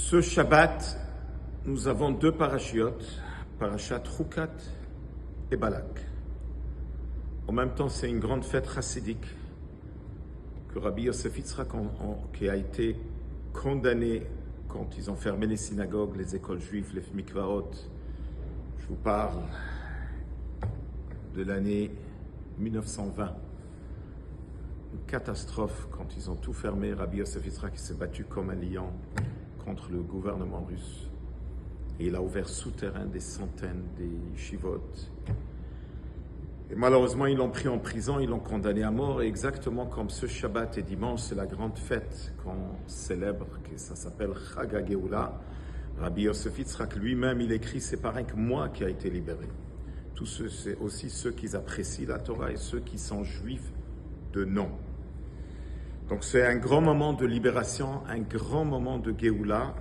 Ce Shabbat, nous avons deux parachiotes, Parashat Chukat et Balak. En même temps, c'est une grande fête chassidique que Rabbi Yosef Yitzhak, qui a été condamné quand ils ont fermé les synagogues, les écoles juives, les mikvaot. Je vous parle de l'année 1920. Une catastrophe quand ils ont tout fermé. Rabbi Yosef Yitzhak s'est battu comme un lion contre le gouvernement russe. Et il a ouvert souterrain des centaines des yeshivot. Et malheureusement, ils l'ont pris en prison, ils l'ont condamné à mort. Et exactement comme ce Shabbat et dimanche, c'est la grande fête qu'on célèbre, que ça s'appelle Chag HaGeoula. Rabbi Yosef Yitzhak lui-même, il écrit, c'est pas rien que moi qui a été libéré. Tous ceux, c'est aussi ceux qui apprécient la Torah et ceux qui sont juifs de nom. Donc c'est un grand moment de libération, un grand moment de Géoula.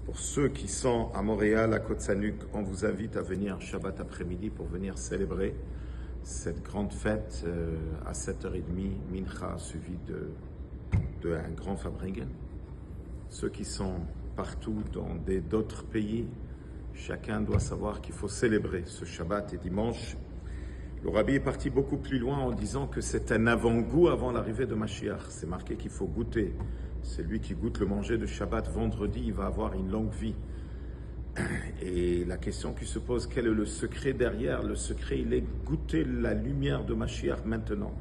Pour ceux qui sont à Montréal, à Côte-Sanuc, on vous invite à venir Shabbat après-midi pour venir célébrer cette grande fête à 7h30, Mincha, suivi de un grand Fabringen. Ceux qui sont partout dans d'autres pays, chacun doit savoir qu'il faut célébrer ce Shabbat et dimanche. Le Rabbi est parti beaucoup plus loin en disant que c'est un avant-goût avant l'arrivée de Mashiach. C'est marqué qu'il faut goûter. Celui qui goûte le manger de Shabbat vendredi, il va avoir une longue vie. Et la question qui se pose, quel est le secret derrière? Le secret, il est goûter la lumière de Mashiach maintenant.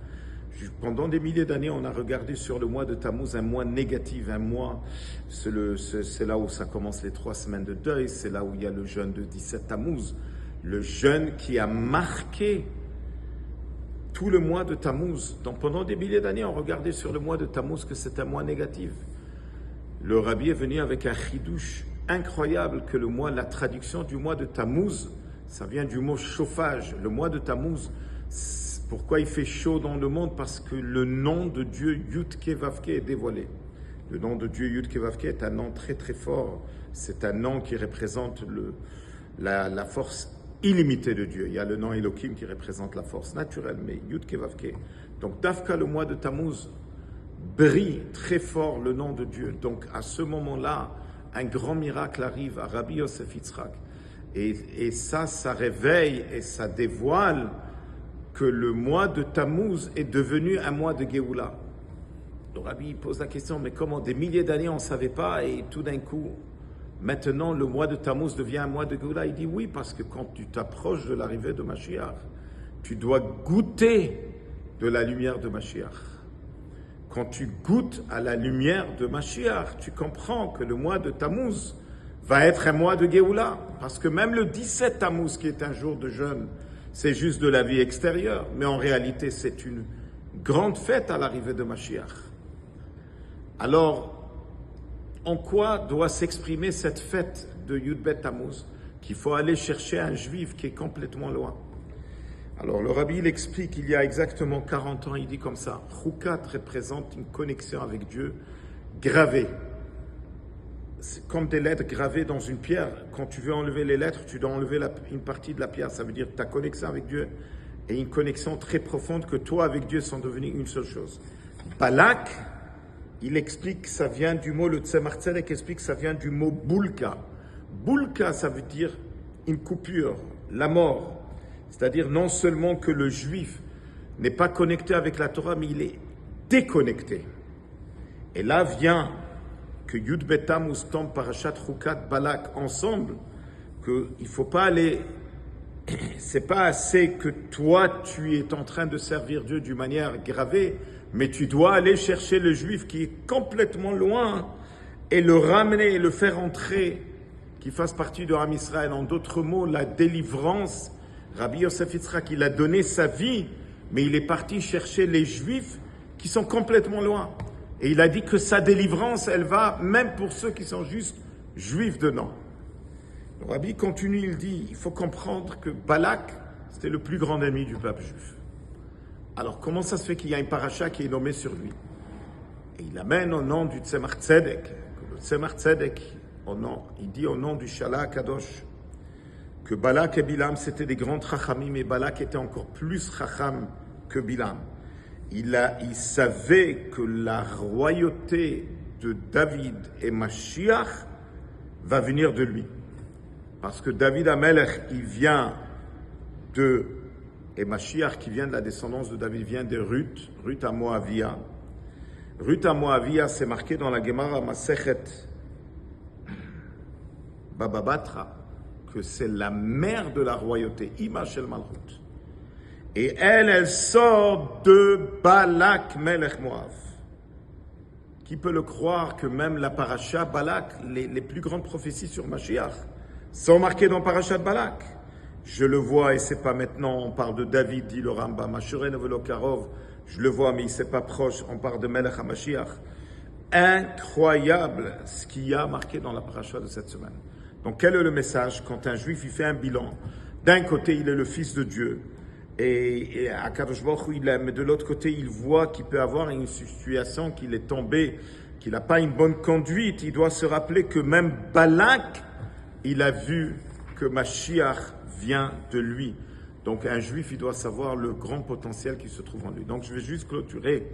Pendant des milliers d'années, on a regardé sur le mois de Tammuz un mois négatif, un mois, c'est là où ça commence les 3 semaines de deuil, c'est là où il y a le jeûne de 17 Tammuz, le jeûne qui a marqué tout le mois de Tammuz. Donc pendant des milliers d'années, on regardait sur le mois de Tammuz que c'est un mois négatif. Le Rabbi est venu avec un chidouche incroyable que la traduction du mois de Tammuz, ça vient du mot chauffage. Le mois de Tammuz, pourquoi il fait chaud dans le monde? Parce que le nom de Dieu Yud-Ke Vav-Ke est dévoilé. Le nom de Dieu Yud-Ke Vav-Ke est un nom très très fort. C'est un nom qui représente la force illimitée de Dieu. Il y a le nom Elohim qui représente la force naturelle, mais Yud-Ke Vav-Ke. Donc Dafka, le mois de Tammuz, brille très fort le nom de Dieu. Donc à ce moment-là, un grand miracle arrive à Rabbi Yosef Yitzhak. Et ça réveille et ça dévoile que le mois de Tammuz est devenu un mois de Géoula. Le Rabbi pose la question, mais comment des milliers d'années on ne savait pas et tout d'un coup, maintenant le mois de Tammuz devient un mois de Géoula? Il dit oui, parce que quand tu t'approches de l'arrivée de Mashiach, tu dois goûter de la lumière de Mashiach. Quand tu goûtes à la lumière de Mashiach, tu comprends que le mois de Tammuz va être un mois de Géoula. Parce que même le 17 Tammuz, qui est un jour de jeûne, c'est juste de la vie extérieure. Mais en réalité, c'est une grande fête à l'arrivée de Mashiach. Alors, en quoi doit s'exprimer cette fête de Yud Bet Tammuz? Qu'il faut aller chercher un juif qui est complètement loin. Alors le Rabbi, il explique qu'il y a exactement 40 ans, il dit comme ça, Chukat représente une connexion avec Dieu gravée. C'est comme des lettres gravées dans une pierre. Quand tu veux enlever les lettres, tu dois enlever une partie de la pierre. Ça veut dire ta connexion avec Dieu est une connexion très profonde que toi avec Dieu sont devenus une seule chose. Balak, il explique que ça vient du mot, le Tzemar Tzedek explique que ça vient du mot Boulka. Boulka, ça veut dire une coupure, la mort. C'est-à-dire non seulement que le juif n'est pas connecté avec la Torah, mais il est déconnecté. Et là vient que Yud Bet Tammuz tombe Parashat Chukat Balak ensemble, qu'il ne faut pas aller, c'est pas assez que toi tu es en train de servir Dieu d'une manière gravée, mais tu dois aller chercher le juif qui est complètement loin et le ramener et le faire entrer, qu'il fasse partie de Ham Israël. En d'autres mots, la délivrance. Rabbi Yosef Yitzhak, il a donné sa vie, mais il est parti chercher les Juifs qui sont complètement loin. Et il a dit que sa délivrance, elle va même pour ceux qui sont juste Juifs de nom. Le Rabbi continue, il dit, il faut comprendre que Balak, c'était le plus grand ennemi du peuple juif. Alors comment ça se fait qu'il y a une paracha qui est nommée sur lui? Et il amène au nom du Tzemar Tzedek, le Tzemar Tzedek, il dit au nom du Shala Kadosh, que Balak et Bilam, c'était des grands chachamim, mais Balak était encore plus chacham que Bilam. Il savait que la royauté de David et Mashiach va venir de lui. Parce que David Amelech, il vient de, et Mashiach qui vient de la descendance de David, vient de Ruth à Moavia. Ruth à Moavia, c'est marqué dans la Gemara Masechet Baba Batra, que c'est la mère de la royauté, Ima Shel Malchut. Et elle sort de Balak Melech Moav. Qui peut le croire que même la paracha Balak, les plus grandes prophéties sur Mashiach, sont marquées dans parachat Balak. Je le vois et c'est pas maintenant, on parle de David, dit le Rambam, Ashuren Velo Karov, je le vois mais il c'est pas proche, on parle de Melech HaMashiach. Incroyable ce qu'il y a marqué dans la paracha de cette semaine. Donc quel est le message quand un juif il fait un bilan? D'un côté il est le fils de Dieu et Akadosh Baruch Hu il aime, mais de l'autre côté il voit qu'il peut avoir une situation qu'il est tombé, qu'il n'a pas une bonne conduite, il doit se rappeler que même Balak il a vu que Mashiach vient de lui. Donc un juif, il doit savoir le grand potentiel qui se trouve en lui. Donc je vais juste clôturer,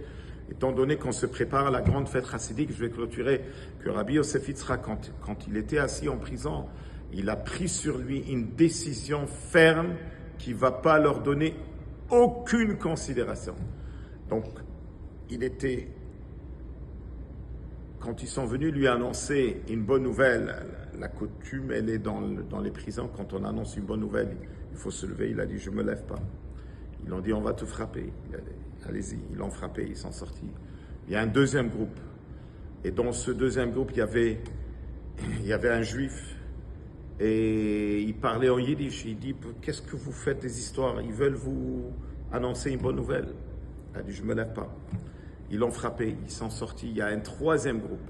étant donné qu'on se prépare à la grande fête chassidique, je vais clôturer que Rabbi Yosef Yitzhak, quand il était assis en prison, il a pris sur lui une décision ferme qui ne va pas leur donner aucune considération. Donc il était... Quand ils sont venus lui annoncer une bonne nouvelle, la coutume, elle est dans les prisons, quand on annonce une bonne nouvelle, il faut se lever, il a dit, je ne me lève pas. Ils ont dit, on va te frapper. Allez-y, ils l'ont frappé, ils sont sortis. Il y a un deuxième groupe. Et dans ce deuxième groupe, il y avait un juif, et il parlait en yiddish, il dit, qu'est-ce que vous faites des histoires? Ils veulent vous annoncer une bonne nouvelle. Il a dit, je ne me lève pas. Ils l'ont frappé, ils sont sortis. Il y a un troisième groupe.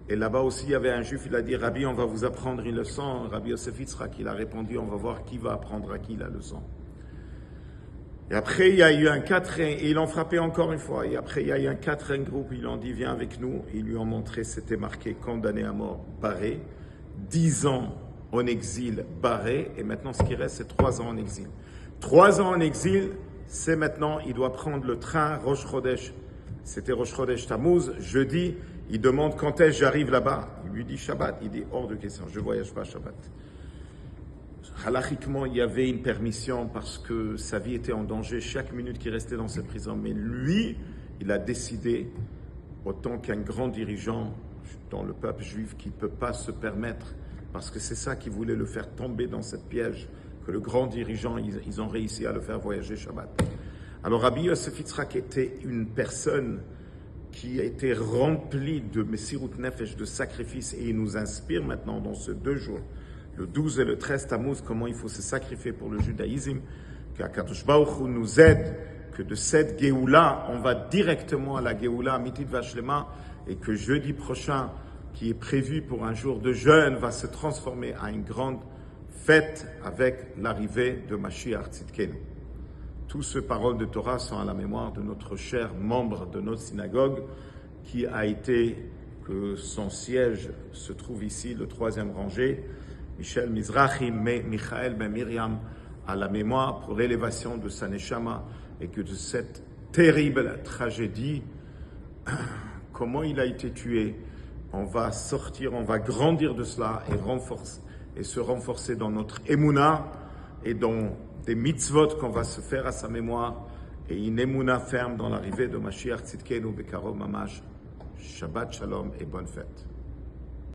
Et là-bas aussi, il y avait un juif, il a dit, Rabbi, on va vous apprendre une leçon. Rabbi Yosef Yitzhak, il a répondu, on va voir qui va apprendre à qui la leçon. Et après, il y a eu un quatrième, et ils l'ont frappé encore une fois. Et après, il y a eu un quatrième groupe, ils l'ont dit, viens avec nous. Ils lui ont montré, c'était marqué, condamné à mort, barré. 10 ans en exil, barré. Et maintenant, ce qui reste, c'est 3 ans en exil. 3 ans en exil, c'est maintenant, il doit prendre le train Rosh Chodesh. C'était Rosh Chodesh Tammuz, jeudi, il demande quand est-ce que j'arrive là-bas. Il lui dit Shabbat, il dit hors de question, je ne voyage pas Shabbat. Halachiquement, il y avait une permission parce que sa vie était en danger chaque minute qu'il restait dans cette prison. Mais lui, il a décidé, autant qu'un grand dirigeant dans le peuple juif qui ne peut pas se permettre, parce que c'est ça qui voulait le faire tomber dans cette piège, que le grand dirigeant, ils ont réussi à le faire voyager Shabbat. Alors Rabbi Yosef Yitzhak était une personne qui a été remplie de Messirut Nefesh, de sacrifice, et il nous inspire maintenant dans ces 2 jours, le 12 et le 13 Tammuz, comment il faut se sacrifier pour le judaïsme, qu'Akadosh Baruch Hu nous aide, que de cette Géoula, on va directement à la Géoula Amitit Vashlema, et que jeudi prochain, qui est prévu pour un jour de jeûne, va se transformer en une grande fête avec l'arrivée de Mashiach Tzidkenu. Toutes ces paroles de Torah sont à la mémoire de notre cher membre de notre synagogue qui a été, que son siège se trouve ici, le 3e rangée, Michel Mizrahi, Michael Ben Miriam, à la mémoire pour l'élévation de sa neshama et que de cette terrible tragédie, comment il a été tué, on va sortir, on va grandir de cela et se renforcer dans notre émouna et dans des mitzvot qu'on va se faire à sa mémoire et une émouna ferme dans l'arrivée de Mashiach Tzidkenu Bekarov Mamash. Shabbat Shalom et bonne fête.